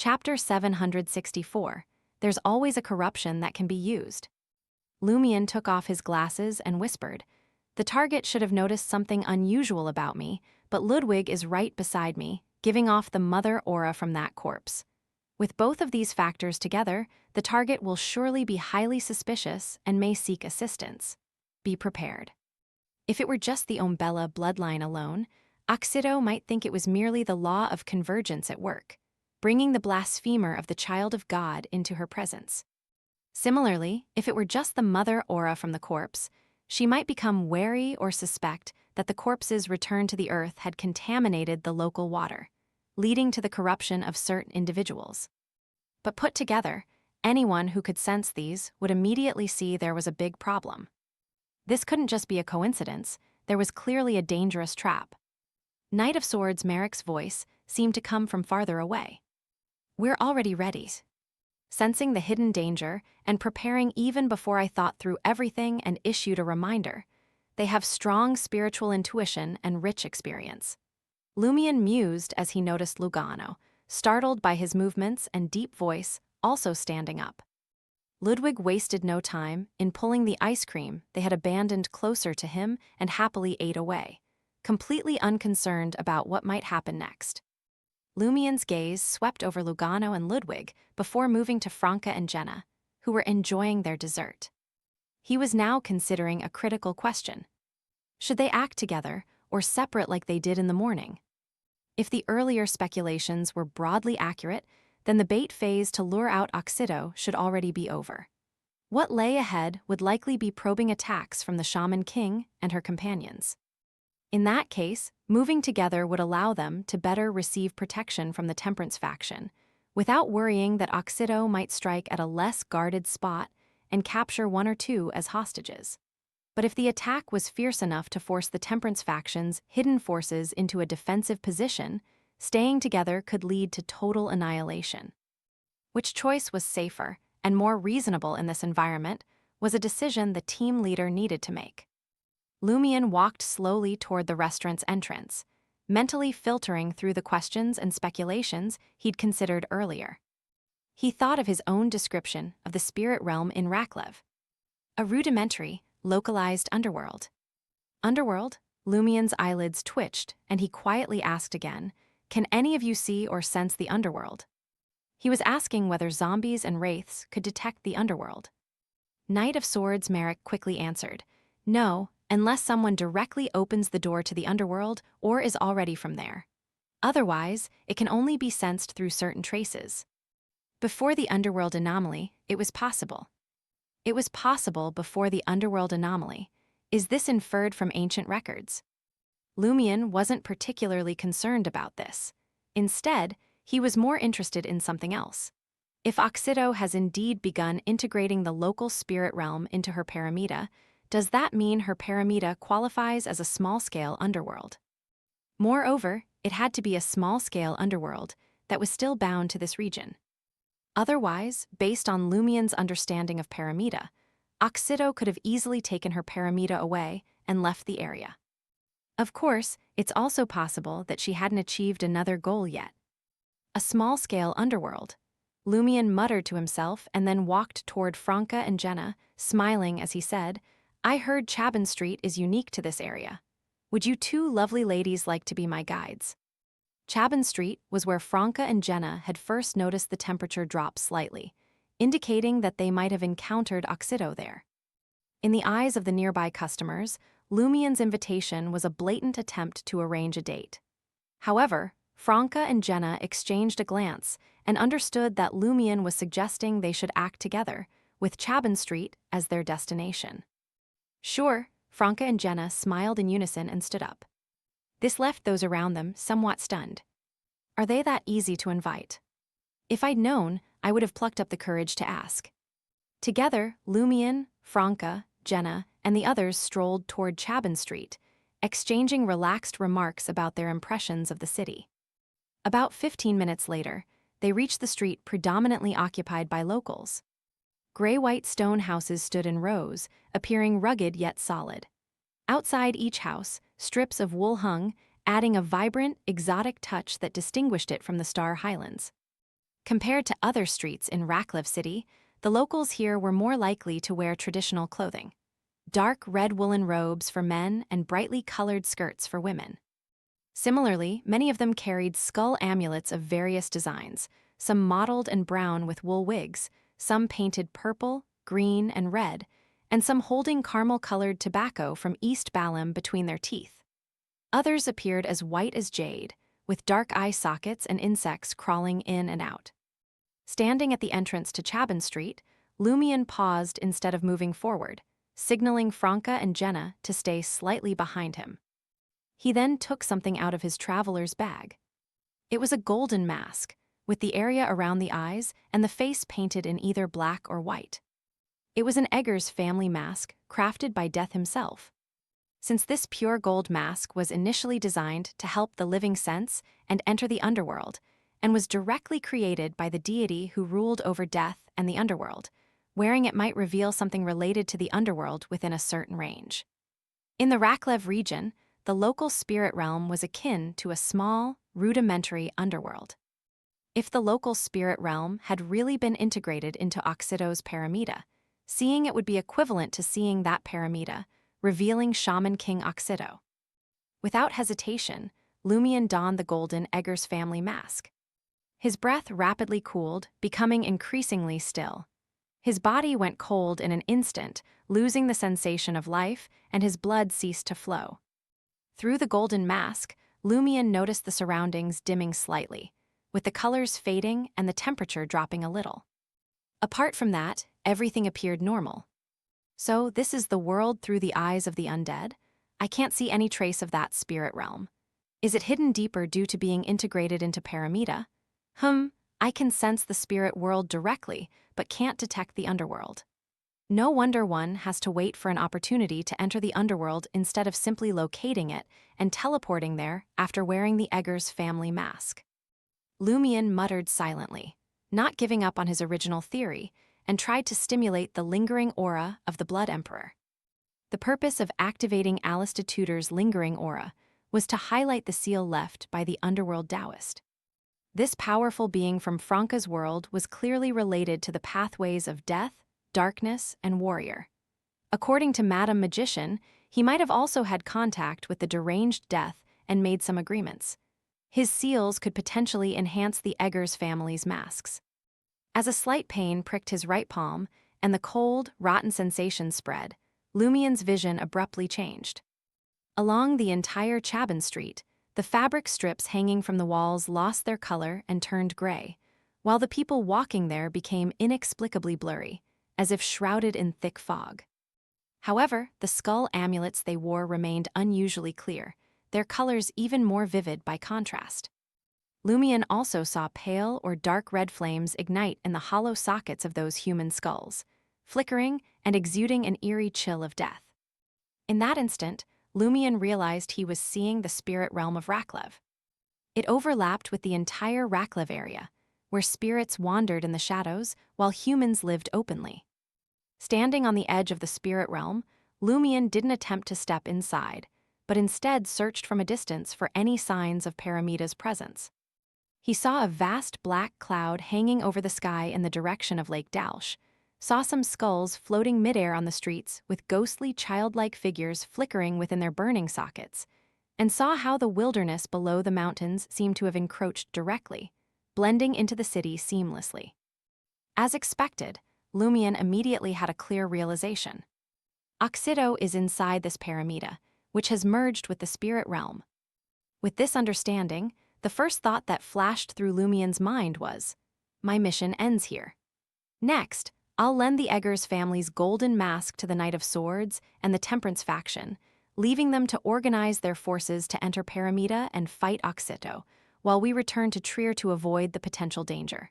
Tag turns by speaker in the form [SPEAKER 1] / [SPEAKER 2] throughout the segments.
[SPEAKER 1] Chapter 764. There's always a corruption that can be used. Lumion took off his glasses and whispered, "The target should have noticed something unusual about me, but Ludwig is right beside me, giving off the mother aura from that corpse. With both of these factors together, the target will surely be highly suspicious and may seek assistance. Be prepared." If it were just the Umbella bloodline alone, Oxido might think it was merely the law of convergence at work, bringing the blasphemer of the child of God into her presence. Similarly, if it were just the mother aura from the corpse, she might become wary or suspect that the corpse's return to the earth had contaminated the local water, leading to the corruption of certain individuals. But put together, anyone who could sense these would immediately see there was a big problem. This couldn't just be a coincidence, there was clearly a dangerous trap. Knight of Swords Merrick's voice seemed to come from farther away. "We're already ready." Sensing the hidden danger and preparing even before I thought through everything and issued a reminder, they have strong spiritual intuition and rich experience. Lumion mused as he noticed Lugano, startled by his movements and deep voice, also standing up. Ludwig wasted no time in pulling the ice cream they had abandoned closer to him and happily ate away, completely unconcerned about what might happen next. Lumion's gaze swept over Lugano and Ludwig before moving to Franca and Jenna, who were enjoying their dessert. He was now considering a critical question. Should they act together or separate like they did in the morning? If the earlier speculations were broadly accurate, then the bait phase to lure out Oxido should already be over. What lay ahead would likely be probing attacks from the Shaman King and her companions. In that case, moving together would allow them to better receive protection from the Temperance faction, without worrying that Oxido might strike at a less guarded spot and capture one or two as hostages. But if the attack was fierce enough to force the Temperance faction's hidden forces into a defensive position, staying together could lead to total annihilation. Which choice was safer and more reasonable in this environment was a decision the team leader needed to make. Lumion walked slowly toward the restaurant's entrance, mentally filtering through the questions and speculations he'd considered earlier. He thought of his own description of the spirit realm in Raklev. A rudimentary, localized underworld. Underworld? Lumion's eyelids twitched, and he quietly asked again, "Can any of you see or sense the underworld?" He was asking whether zombies and wraiths could detect the underworld. Knight of Swords Merrick quickly answered, "No, unless someone directly opens the door to the underworld or is already from there. Otherwise, it can only be sensed through certain traces." Before the underworld anomaly, it was possible. It was possible before the underworld anomaly. Is this inferred from ancient records? Lumion wasn't particularly concerned about this. Instead, he was more interested in something else. If Oxido has indeed begun integrating the local spirit realm into her paramita, does that mean her paramita qualifies as a small-scale underworld? Moreover, it had to be a small-scale underworld that was still bound to this region. Otherwise, based on Lumion's understanding of paramita, Oxido could have easily taken her paramita away and left the area. Of course, it's also possible that she hadn't achieved another goal yet. A small-scale underworld. Lumion muttered to himself and then walked toward Franca and Jenna, smiling as he said, "I heard Chabon Street is unique to this area. Would you two lovely ladies like to be my guides?" Chabon Street was where Franca and Jenna had first noticed the temperature drop slightly, indicating that they might have encountered Oxido there. In the eyes of the nearby customers, Lumion's invitation was a blatant attempt to arrange a date. However, Franca and Jenna exchanged a glance and understood that Lumion was suggesting they should act together, with Chabon Street as their destination. "Sure," Franca and Jenna smiled in unison and stood up. This left those around them somewhat stunned. Are they that easy to invite? If I'd known, I would have plucked up the courage to ask. Together, Lumion, Franca, Jenna, and the others strolled toward Chabon Street, exchanging relaxed remarks about their impressions of the city. About 15 minutes later, they reached the street predominantly occupied by locals. Gray-white stone houses stood in rows, appearing rugged yet solid. Outside each house, strips of wool hung, adding a vibrant, exotic touch that distinguished it from the Star Highlands. Compared to other streets in Raklev City, the locals here were more likely to wear traditional clothing. Dark red woolen robes for men and brightly colored skirts for women. Similarly, many of them carried skull amulets of various designs, some mottled and brown with wool wigs, some painted purple, green, and red, and some holding caramel-colored tobacco from East Balam between their teeth. Others appeared as white as jade, with dark eye sockets and insects crawling in and out. Standing at the entrance to Chaban Street, Lumian paused instead of moving forward, signaling Franca and Jenna to stay slightly behind him. He then took something out of his traveler's bag. It was a golden mask, with the area around the eyes and the face painted in either black or white. It was an Eggers family mask, crafted by Death himself. Since this pure gold mask was initially designed to help the living sense and enter the underworld, and was directly created by the deity who ruled over death and the underworld, wearing it might reveal something related to the underworld within a certain range. In the Raklev region, the local spirit realm was akin to a small, rudimentary underworld. If the local spirit realm had really been integrated into Oxido's Paramita, seeing it would be equivalent to seeing that Paramita, revealing Shaman King Oxido. Without hesitation, Lumian donned the golden Eggers family mask. His breath rapidly cooled, becoming increasingly still. His body went cold in an instant, losing the sensation of life, and his blood ceased to flow. Through the golden mask, Lumian noticed the surroundings dimming slightly, with the colors fading and the temperature dropping a little. Apart from that, everything appeared normal. So, this is the world through the eyes of the undead? I can't see any trace of that spirit realm. Is it hidden deeper due to being integrated into Paramita? I can sense the spirit world directly, but can't detect the underworld. No wonder one has to wait for an opportunity to enter the underworld instead of simply locating it and teleporting there after wearing the Eggers family mask. Lumian muttered silently, not giving up on his original theory, and tried to stimulate the lingering aura of the Blood Emperor. The purpose of activating Alistair Tudor's lingering aura was to highlight the seal left by the underworld Taoist. This powerful being from Franca's world was clearly related to the pathways of death, darkness, and warrior. According to Madame Magician, he might have also had contact with the deranged Death and made some agreements. His seals could potentially enhance the Eggers family's masks. As a slight pain pricked his right palm and the cold, rotten sensation spread, Lumian's vision abruptly changed. Along the entire Chaban Street, the fabric strips hanging from the walls lost their color and turned gray, while the people walking there became inexplicably blurry, as if shrouded in thick fog. However, the skull amulets they wore remained unusually clear, their colors even more vivid by contrast. Lumian also saw pale or dark red flames ignite in the hollow sockets of those human skulls, flickering and exuding an eerie chill of death. In that instant, Lumian realized he was seeing the spirit realm of Raklev. It overlapped with the entire Raklev area, where spirits wandered in the shadows while humans lived openly. Standing on the edge of the spirit realm, Lumian didn't attempt to step inside, but instead searched from a distance for any signs of Paramita's presence. He saw a vast black cloud hanging over the sky in the direction of Lake Dalsh, saw some skulls floating midair on the streets with ghostly childlike figures flickering within their burning sockets, and saw how the wilderness below the mountains seemed to have encroached directly, blending into the city seamlessly. As expected, Lumian immediately had a clear realization. Oxido is inside this Paramita, which has merged with the spirit realm. With this understanding, the first thought that flashed through Lumian's mind was, my mission ends here. Next, I'll lend the Eggers family's golden mask to the Knight of Swords and the Temperance faction, leaving them to organize their forces to enter Paramita and fight Oxido, while we return to Trier to avoid the potential danger.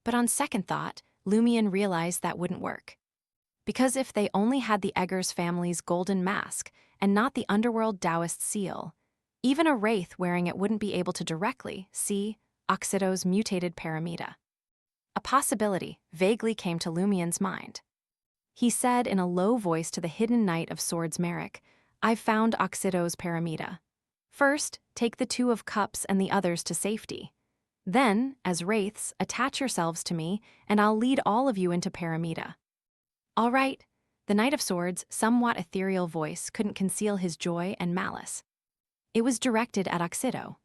[SPEAKER 1] But on second thought, Lumian realized that wouldn't work. Because if they only had the Eggers family's golden mask and not the underworld Taoist seal, even a wraith wearing it wouldn't be able to directly see Oxido's mutated Paramita. A possibility vaguely came to Lumian's mind. He said in a low voice to the hidden Knight of Swords Merrick, I've found Oxido's Paramita. First, take the Two of Cups and the others to safety. Then, as wraiths, attach yourselves to me, and I'll lead all of you into Paramita. All right. The Knight of Swords' somewhat ethereal voice couldn't conceal his joy and malice. It was directed at Oxido.